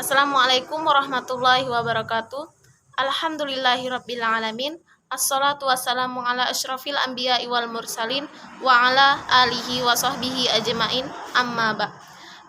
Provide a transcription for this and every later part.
Assalamualaikum warahmatullahi wabarakatuh. Alhamdulillahirrabbilalamin. Assalatu wassalamu ala asyrafil anbiya'i wal mursalin wa ala alihi wa sahbihi ajma'in, amma ba'.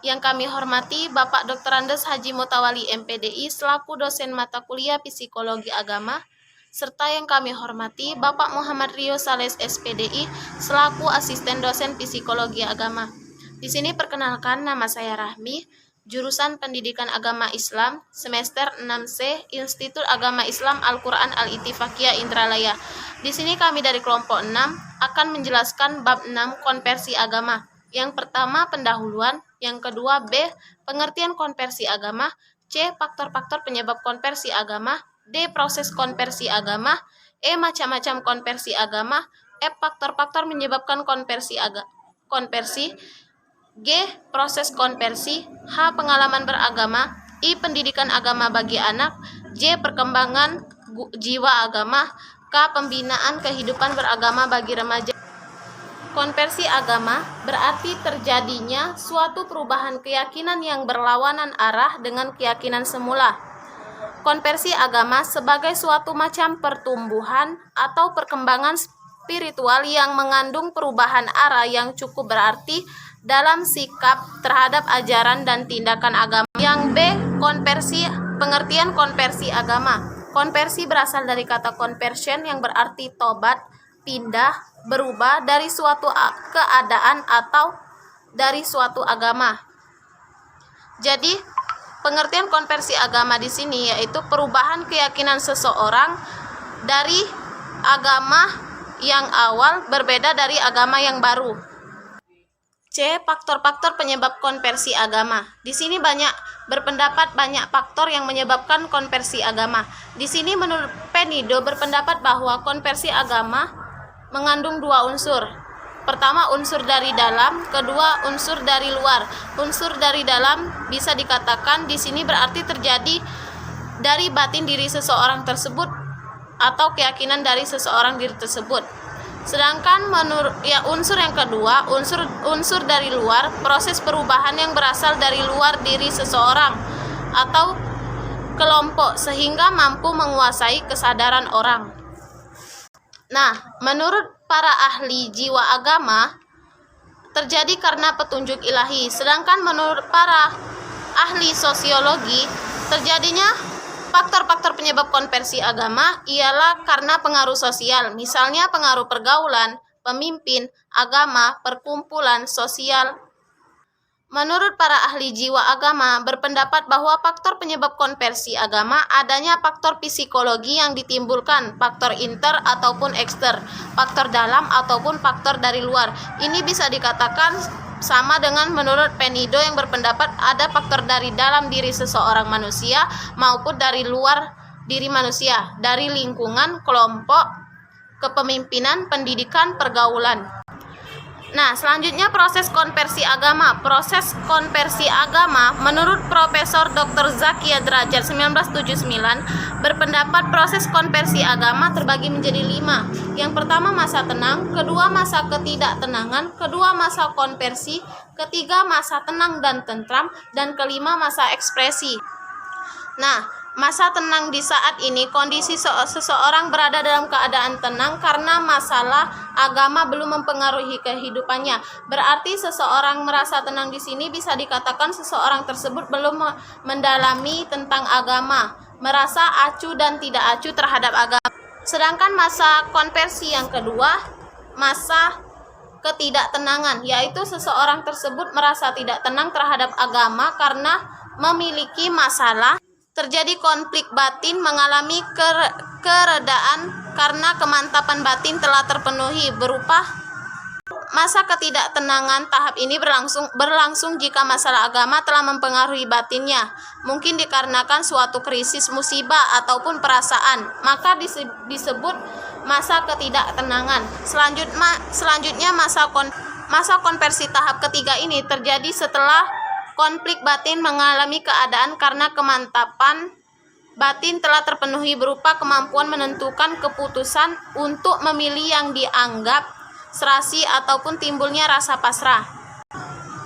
Yang kami hormati Bapak Dr. Andes Haji Mutawali MPDI selaku dosen mata kuliah Psikologi Agama, serta yang kami hormati Bapak Muhammad Rio Sales SPDI selaku asisten dosen Psikologi Agama. Di sini perkenalkan, nama saya Rahmi, jurusan Pendidikan Agama Islam, semester 6C, Institut Agama Islam Al-Quran Al-Ittifaqiyah Indralaya. Di sini kami dari kelompok 6 akan menjelaskan bab 6 konversi agama. Yang pertama pendahuluan, yang kedua B, pengertian konversi agama, C, faktor-faktor penyebab konversi agama, D, proses konversi agama, E, macam-macam konversi agama, F, faktor-faktor menyebabkan konversi, G, proses konversi, H, pengalaman beragama, I, pendidikan agama bagi anak, J, perkembangan jiwa agama, K, pembinaan kehidupan beragama bagi remaja. Konversi agama berarti terjadinya suatu perubahan keyakinan yang berlawanan arah dengan keyakinan semula. Konversi agama sebagai suatu macam pertumbuhan atau perkembangan spiritual yang mengandung perubahan arah yang cukup berarti dalam sikap terhadap ajaran dan tindakan agama. Yang B, konversi, pengertian konversi agama. Konversi berasal dari kata conversion yang berarti tobat, pindah, berubah dari suatu keadaan atau dari suatu agama. Jadi, pengertian konversi agama di sini yaitu perubahan keyakinan seseorang dari agama yang awal berbeda dari agama yang baru. C, faktor-faktor penyebab konversi agama. Di sini berpendapat banyak faktor yang menyebabkan konversi agama. Di sini menurut Penido berpendapat bahwa konversi agama mengandung dua unsur. Pertama, unsur dari dalam, kedua, unsur dari luar. Unsur dari dalam bisa dikatakan di sini berarti terjadi dari batin diri seseorang tersebut atau keyakinan dari seseorang diri tersebut. Sedangkan unsur yang kedua, unsur dari luar, proses perubahan yang berasal dari luar diri seseorang atau kelompok sehingga mampu menguasai kesadaran orang. Nah, menurut para ahli jiwa agama terjadi karena petunjuk ilahi, sedangkan menurut para ahli sosiologi terjadinya faktor-faktor penyebab konversi agama ialah karena pengaruh sosial, misalnya pengaruh pergaulan, pemimpin, agama, perkumpulan sosial. Menurut para ahli jiwa agama berpendapat bahwa faktor penyebab konversi agama adanya faktor psikologi yang ditimbulkan, faktor inter ataupun ekster, faktor dalam ataupun faktor dari luar. Ini bisa dikatakan sama dengan menurut Penido yang berpendapat ada faktor dari dalam diri seseorang manusia maupun dari luar diri manusia, dari lingkungan, kelompok, kepemimpinan, pendidikan, pergaulan. Nah, selanjutnya proses konversi agama. Proses konversi agama menurut Profesor Dr. Zakia Derajat 1979 berpendapat proses konversi agama terbagi menjadi 5. Yang pertama masa tenang, kedua masa ketidaktenangan, kedua masa konversi, ketiga masa tenang dan tentram, dan kelima masa ekspresi. Nah, masa tenang di saat ini kondisi seseorang berada dalam keadaan tenang karena masalah agama belum mempengaruhi kehidupannya. Berarti seseorang merasa tenang di sini bisa dikatakan seseorang tersebut belum mendalami tentang agama, merasa acuh dan tidak acuh terhadap agama. Sedangkan masa konversi yang kedua, masa ketidaktenangan, yaitu seseorang tersebut merasa tidak tenang terhadap agama karena memiliki masalah, terjadi konflik batin, mengalami keredaan karena kemantapan batin telah terpenuhi berupa masa ketidaktenangan. Tahap ini berlangsung jika masalah agama telah mempengaruhi batinnya, mungkin dikarenakan suatu krisis, musibah ataupun perasaan, maka disebut masa ketidaktenangan. Selanjutnya masa konversi tahap ketiga ini terjadi setelah konflik batin mengalami keadaan karena kemantapan batin telah terpenuhi berupa kemampuan menentukan keputusan untuk memilih yang dianggap serasi ataupun timbulnya rasa pasrah.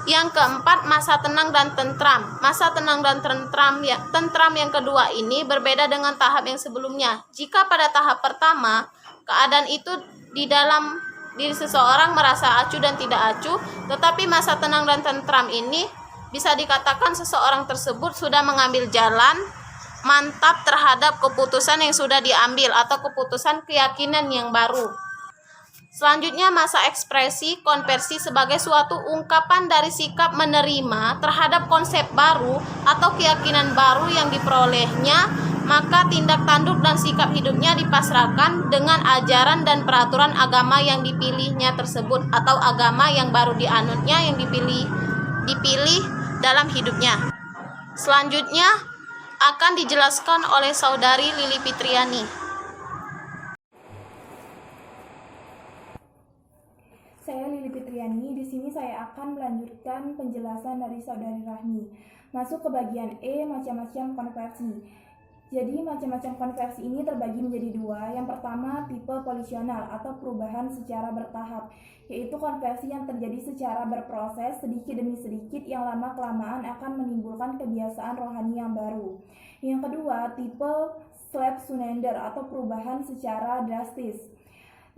Yang keempat, masa tenang dan tentram. Masa tenang dan tentram yang kedua ini berbeda dengan tahap yang sebelumnya. Jika pada tahap pertama, keadaan itu di dalam diri seseorang merasa acuh dan tidak acuh, tetapi masa tenang dan tentram ini bisa dikatakan seseorang tersebut sudah mengambil jalan mantap terhadap keputusan yang sudah diambil atau keputusan keyakinan yang baru. Selanjutnya, masa ekspresi konversi sebagai suatu ungkapan dari sikap menerima terhadap konsep baru atau keyakinan baru yang diperolehnya, maka tindak tanduk dan sikap hidupnya dipasrahkan dengan ajaran dan peraturan agama yang dipilihnya tersebut atau agama yang baru dianutnya yang dipilih dalam hidupnya. Selanjutnya akan dijelaskan oleh Saudari Lili Fitriani. Saya Lili Fitriani, di sini saya akan melanjutkan penjelasan dari Saudari Rahmi. Masuk ke bagian E, macam-macam konversi. Jadi macam-macam konversi ini terbagi menjadi dua. Yang pertama, tipe volisional atau perubahan secara bertahap, yaitu konversi yang terjadi secara berproses sedikit demi sedikit yang lama-kelamaan akan menimbulkan kebiasaan rohani yang baru. Yang kedua, tipe Slap-Sunander atau perubahan secara drastis,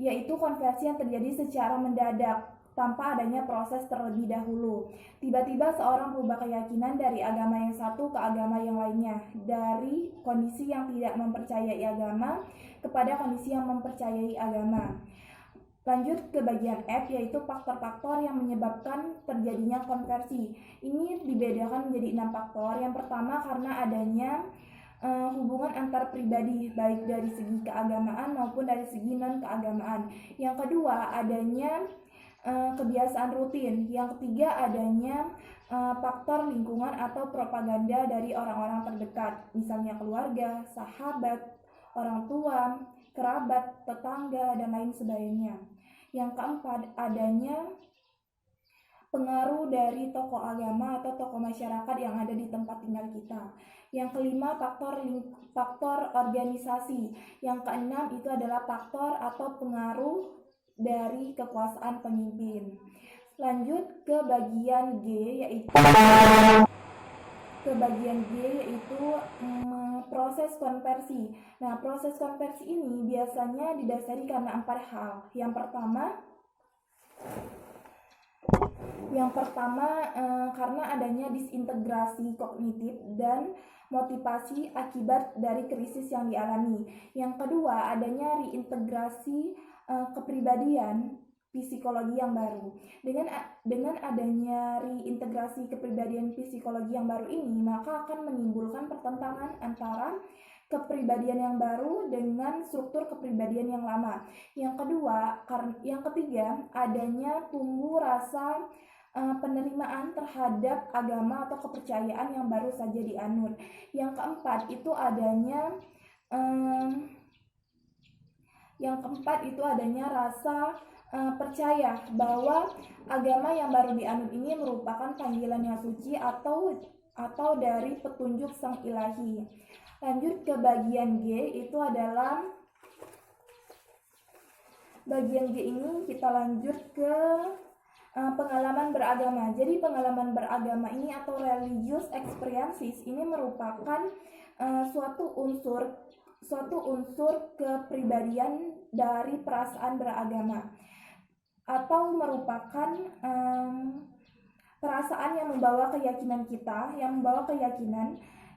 yaitu konversi yang terjadi secara mendadak tanpa adanya proses terlebih dahulu. Tiba-tiba seorang berubah keyakinan dari agama yang satu ke agama yang lainnya, dari kondisi yang tidak mempercayai agama kepada kondisi yang mempercayai agama. Lanjut ke bagian F, yaitu faktor-faktor yang menyebabkan terjadinya konversi. Ini dibedakan menjadi 6 faktor. Yang pertama, karena adanya hubungan antar pribadi baik dari segi keagamaan maupun dari segi non-keagamaan. Yang kedua, adanya kebiasaan rutin. Yang ketiga, adanya faktor lingkungan atau propaganda dari orang-orang terdekat, misalnya keluarga, sahabat, orang tua, kerabat, tetangga, dan lain sebagainya. Yang keempat, adanya pengaruh dari tokoh agama atau tokoh masyarakat yang ada di tempat tinggal kita. Yang kelima, faktor organisasi. Yang keenam itu adalah faktor atau pengaruh dari kekuasaan pemimpin. Lanjut ke bagian G, yaitu proses konversi. Nah, proses konversi ini biasanya didasari karena 4 hal. Yang pertama karena adanya disintegrasi kognitif dan motivasi akibat dari krisis yang dialami. Yang kedua, adanya reintegrasi kepribadian psikologi yang baru. Dengan adanya reintegrasi kepribadian psikologi yang baru ini, maka akan menimbulkan pertentangan antara kepribadian yang baru dengan struktur kepribadian yang lama. Yang ketiga, adanya tumbuh rasa penerimaan terhadap agama atau kepercayaan yang baru saja dianut. Yang keempat itu adanya rasa percaya bahwa agama yang baru dianut ini merupakan panggilan yang suci atau dari petunjuk sang ilahi. Lanjut ke bagian G, itu adalah bagian G ini kita lanjut ke pengalaman beragama. Jadi pengalaman beragama ini atau religious experiences ini merupakan suatu unsur kepribadian dari perasaan beragama, atau merupakan perasaan yang membawa keyakinan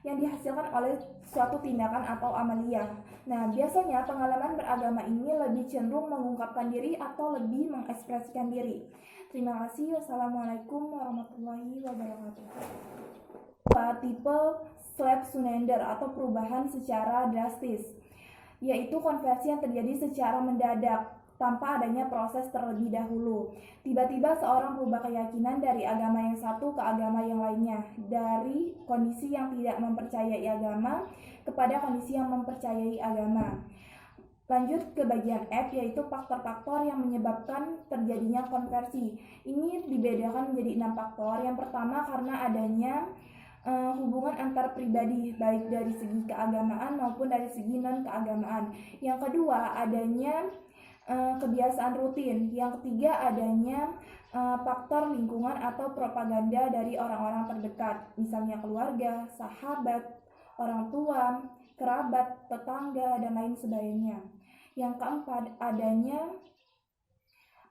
yang dihasilkan oleh suatu tindakan atau amalia. Nah, biasanya pengalaman beragama ini lebih cenderung mengungkapkan diri atau lebih mengekspresikan diri. Terima kasih. Wassalamualaikum warahmatullahi wabarakatuh. Tipe Slap-Sunander atau perubahan secara drastis, yaitu konversi yang terjadi secara mendadak tanpa adanya proses terlebih dahulu. Tiba-tiba seorang berubah keyakinan dari agama yang satu ke agama yang lainnya, dari kondisi yang tidak mempercayai agama kepada kondisi yang mempercayai agama. Lanjut ke bagian F, yaitu faktor-faktor yang menyebabkan terjadinya konversi. Ini dibedakan menjadi 6 faktor. Yang pertama, karena adanya hubungan antar pribadi baik dari segi keagamaan maupun dari segi non-keagamaan. Yang kedua, adanya kebiasaan rutin. Yang ketiga, adanya faktor lingkungan atau propaganda dari orang-orang terdekat, misalnya keluarga, sahabat, orang tua, kerabat, tetangga, dan lain sebagainya. Yang keempat, adanya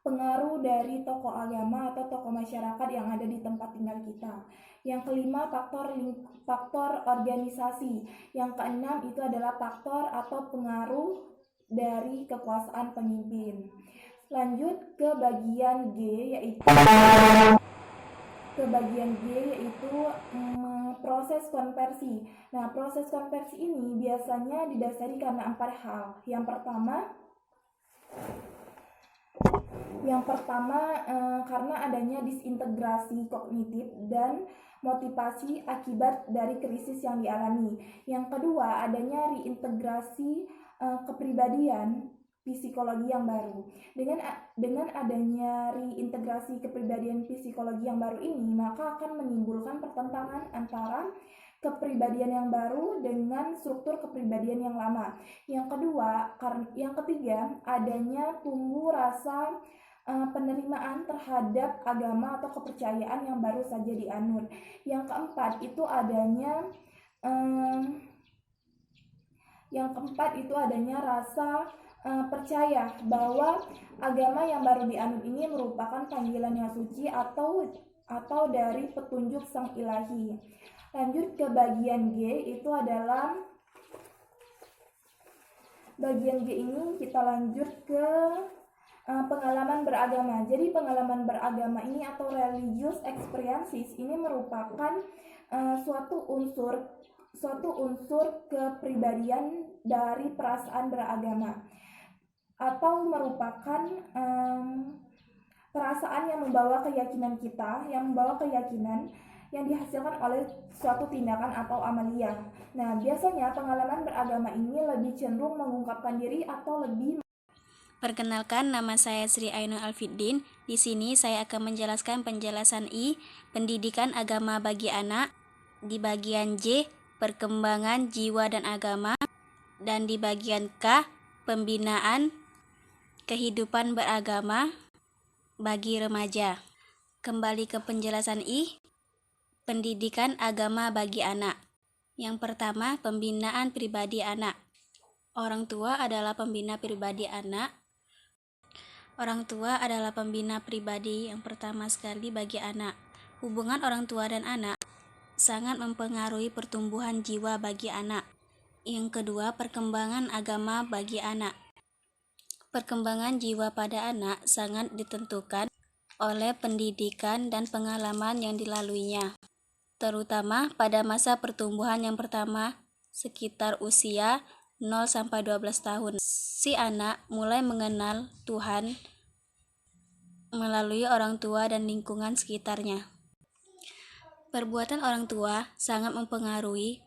pengaruh dari tokoh agama atau tokoh masyarakat yang ada di tempat tinggal kita. Yang kelima, faktor organisasi. Yang keenam itu adalah faktor atau pengaruh dari kekuasaan pemimpin. Lanjut ke bagian G, yaitu proses konversi. Nah, proses konversi ini biasanya didasari karena 4 hal. Yang pertama karena adanya disintegrasi kognitif dan motivasi akibat dari krisis yang dialami. Yang kedua, adanya reintegrasi kepribadian psikologi yang baru. Dengan adanya reintegrasi kepribadian psikologi yang baru ini, maka akan menimbulkan pertentangan antara kepribadian yang baru dengan struktur kepribadian yang lama. Yang ketiga, adanya tumbuh rasa penerimaan terhadap agama atau kepercayaan yang baru saja dianut. Yang keempat itu adanya rasa percaya bahwa agama yang baru dianut ini merupakan panggilan yang suci atau dari petunjuk sang ilahi. Lanjut ke bagian G, itu adalah bagian G ini kita lanjut ke pengalaman beragama. Jadi pengalaman beragama ini atau religious experiences ini merupakan suatu unsur kepribadian dari perasaan beragama, atau merupakan perasaan yang membawa keyakinan yang dihasilkan oleh suatu tindakan atau amalia. Nah, biasanya pengalaman beragama ini lebih cenderung mengungkapkan diri atau lebih. Perkenalkan, nama saya Sri Ainul Alfiddin. Di sini saya akan menjelaskan penjelasan I, pendidikan agama bagi anak, di bagian J, perkembangan jiwa dan agama, dan di bagian K, pembinaan kehidupan beragama bagi remaja. Kembali ke penjelasan I, pendidikan agama bagi anak. Yang pertama, pembinaan pribadi anak. Orang tua adalah pembina pribadi anak. Orang tua adalah pembina pribadi yang pertama sekali bagi anak. Hubungan orang tua dan anak sangat mempengaruhi pertumbuhan jiwa bagi anak. Yang kedua, perkembangan agama bagi anak. Perkembangan jiwa pada anak sangat ditentukan oleh pendidikan dan pengalaman yang dilaluinya, terutama pada masa pertumbuhan yang pertama, sekitar usia 0-12 tahun. Si anak mulai mengenal Tuhan melalui orang tua dan lingkungan sekitarnya. Perbuatan orang tua sangat mempengaruhi.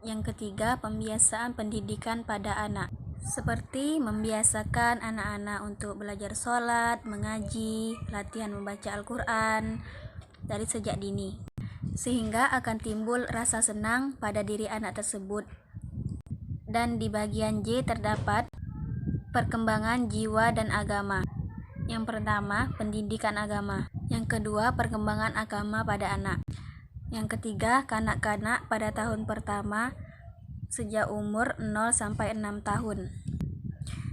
Yang ketiga, pembiasaan pendidikan pada anak, seperti membiasakan anak-anak untuk belajar sholat, mengaji, latihan membaca Al-Quran dari sejak dini, sehingga akan timbul rasa senang pada diri anak tersebut. Dan di bagian J terdapat perkembangan jiwa dan agama. Yang pertama, pendidikan agama. Yang kedua, perkembangan agama pada anak. Yang ketiga, kanak-kanak pada tahun pertama sejak umur 0-6 tahun.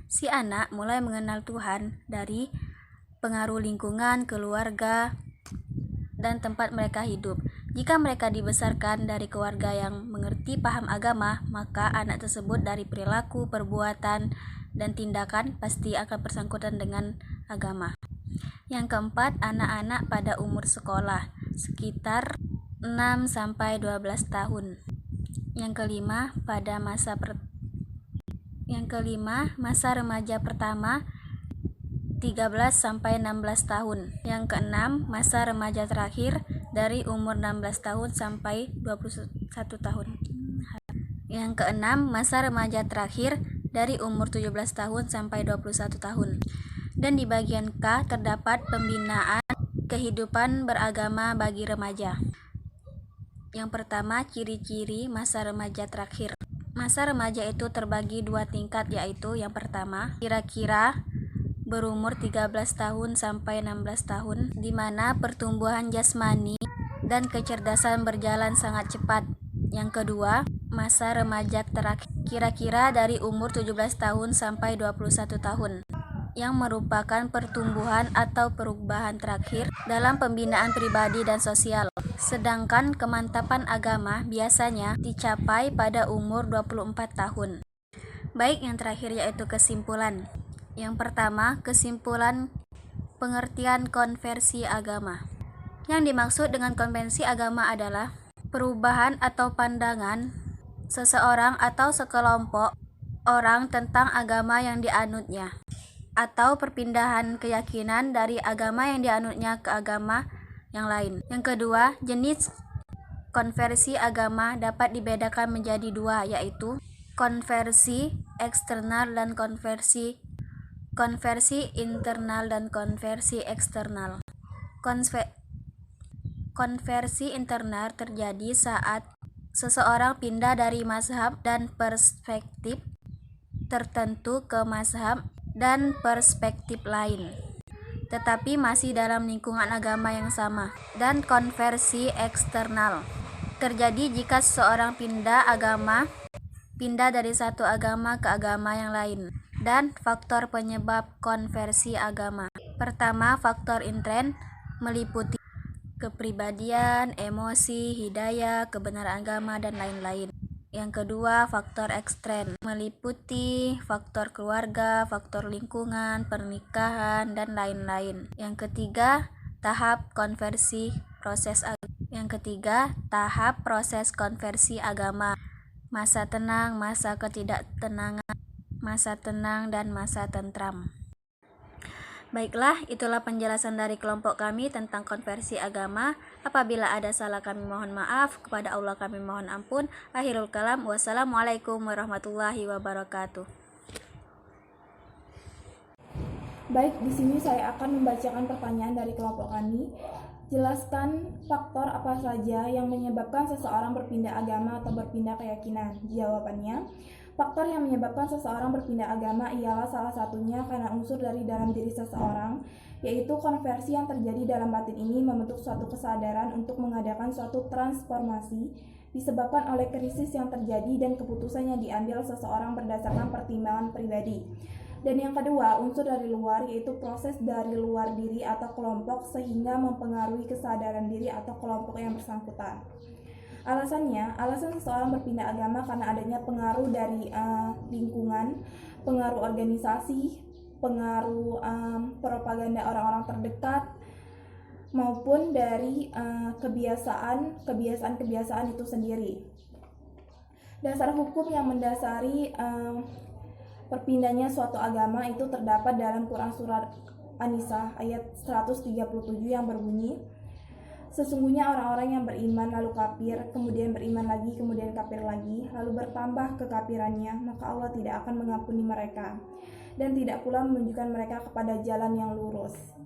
Si anak mulai mengenal Tuhan dari pengaruh lingkungan, keluarga, dan tempat mereka hidup. Jika mereka dibesarkan dari keluarga yang mengerti paham agama, maka anak tersebut dari perilaku, perbuatan, dan tindakan pasti akan bersangkutan dengan agama. Yang keempat, anak-anak pada umur sekolah, sekitar 6-12 tahun. Yang kelima, masa remaja pertama, 13-16 tahun. Yang keenam, masa remaja terakhir dari umur 16 tahun sampai 21 tahun. Yang keenam, masa remaja terakhir dari umur 17 tahun sampai 21 tahun. Dan di bagian K terdapat pembinaan kehidupan beragama bagi remaja. Yang pertama, ciri-ciri masa remaja terakhir. Masa remaja itu terbagi 2 tingkat, yaitu yang pertama, kira-kira berumur 13 tahun sampai 16 tahun, di mana pertumbuhan jasmani dan kecerdasan berjalan sangat cepat. Yang kedua, masa remaja terakhir, kira-kira dari umur 17 tahun sampai 21 tahun, yang merupakan pertumbuhan atau perubahan terakhir dalam pembinaan pribadi dan sosial. Sedangkan kemantapan agama biasanya dicapai pada umur 24 tahun. Baik, yang terakhir yaitu kesimpulan. Yang pertama, kesimpulan pengertian konversi agama. Yang dimaksud dengan konversi agama adalah perubahan atau pandangan seseorang atau sekelompok orang tentang agama yang dianutnya, atau perpindahan keyakinan dari agama yang dianutnya ke agama yang lain. Yang kedua, jenis konversi agama dapat dibedakan menjadi dua, yaitu konversi eksternal dan konversi internal dan konversi eksternal. Konversi internal terjadi saat seseorang pindah dari mazhab dan perspektif tertentu ke mazhab dan perspektif lain, tetapi masih dalam lingkungan agama yang sama. Dan konversi eksternal terjadi jika seseorang pindah dari satu agama ke agama yang lain. Dan faktor penyebab konversi agama. Pertama, faktor intern meliputi kepribadian, emosi, hidayah, kebenaran agama, dan lain-lain. Yang kedua, faktor ekstern meliputi faktor keluarga, faktor lingkungan, pernikahan, dan lain-lain. Yang ketiga, tahap proses konversi agama. Masa tenang, masa ketidaktenangan, masa tenang, dan masa tentram. Baiklah, itulah penjelasan dari kelompok kami tentang konversi agama. Apabila ada salah kami mohon maaf, kepada Allah kami mohon ampun. Akhirul kalam, wassalamualaikum warahmatullahi wabarakatuh. Baik, di sini saya akan membacakan pertanyaan dari kelompok kami. Jelaskan faktor apa saja yang menyebabkan seseorang berpindah agama atau berpindah keyakinan. Jawabannya, faktor yang menyebabkan seseorang berpindah agama ialah salah satunya karena unsur dari dalam diri seseorang, yaitu konversi yang terjadi dalam batin ini membentuk suatu kesadaran untuk mengadakan suatu transformasi disebabkan oleh krisis yang terjadi dan keputusan yang diambil seseorang berdasarkan pertimbangan pribadi. Dan yang kedua, unsur dari luar, yaitu proses dari luar diri atau kelompok sehingga mempengaruhi kesadaran diri atau kelompok yang bersangkutan. Alasan seseorang berpindah agama karena adanya pengaruh dari lingkungan, pengaruh organisasi, pengaruh propaganda orang-orang terdekat, maupun dari kebiasaan itu sendiri. Dasar hukum yang mendasari perpindahnya suatu agama itu terdapat dalam Quran Surat An-Nisa ayat 137 yang berbunyi, sesungguhnya orang-orang yang beriman lalu kafir, kemudian beriman lagi, kemudian kafir lagi, lalu bertambah kekafirannya, maka Allah tidak akan mengampuni mereka dan tidak pula menunjukkan mereka kepada jalan yang lurus.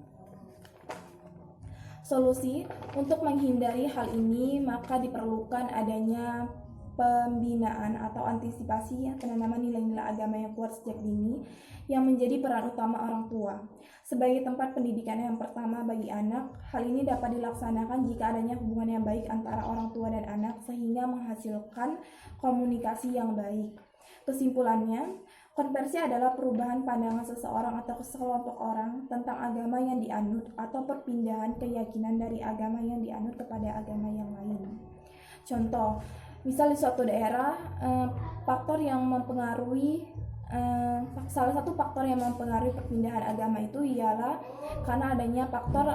Solusi untuk menghindari hal ini maka diperlukan adanya pembinaan atau antisipasi penanaman nilai-nilai agama yang kuat sejak dini yang menjadi peran utama orang tua. Sebagai tempat pendidikan yang pertama bagi anak, hal ini dapat dilaksanakan jika adanya hubungan yang baik antara orang tua dan anak sehingga menghasilkan komunikasi yang baik. Kesimpulannya, konversi adalah perubahan pandangan seseorang atau sekelompok orang tentang agama yang dianut atau perpindahan keyakinan dari agama yang dianut kepada agama yang lain. Contoh, misal di suatu daerah, salah satu faktor yang mempengaruhi perpindahan agama itu ialah karena adanya faktor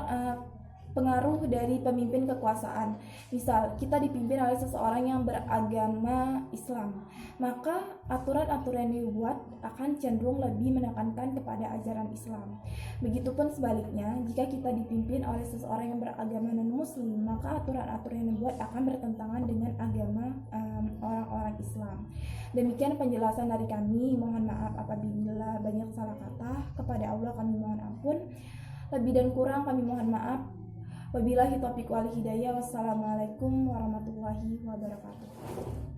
pengaruh dari pemimpin kekuasaan. Misal, kita dipimpin oleh seseorang yang beragama Islam, maka aturan-aturan yang dibuat akan cenderung lebih menekankan kepada ajaran Islam. Begitupun sebaliknya, jika kita dipimpin oleh seseorang yang beragama non-Muslim, maka aturan-aturan yang dibuat akan bertentangan dengan agama orang-orang Islam. Demikian penjelasan dari kami. Mohon maaf apabila banyak salah kata. Kepada Allah kami mohon ampun. Lebih dan kurang kami mohon maaf. Wabillahi taufiq wal hidayah. Wassalamualaikum warahmatullahi wabarakatuh.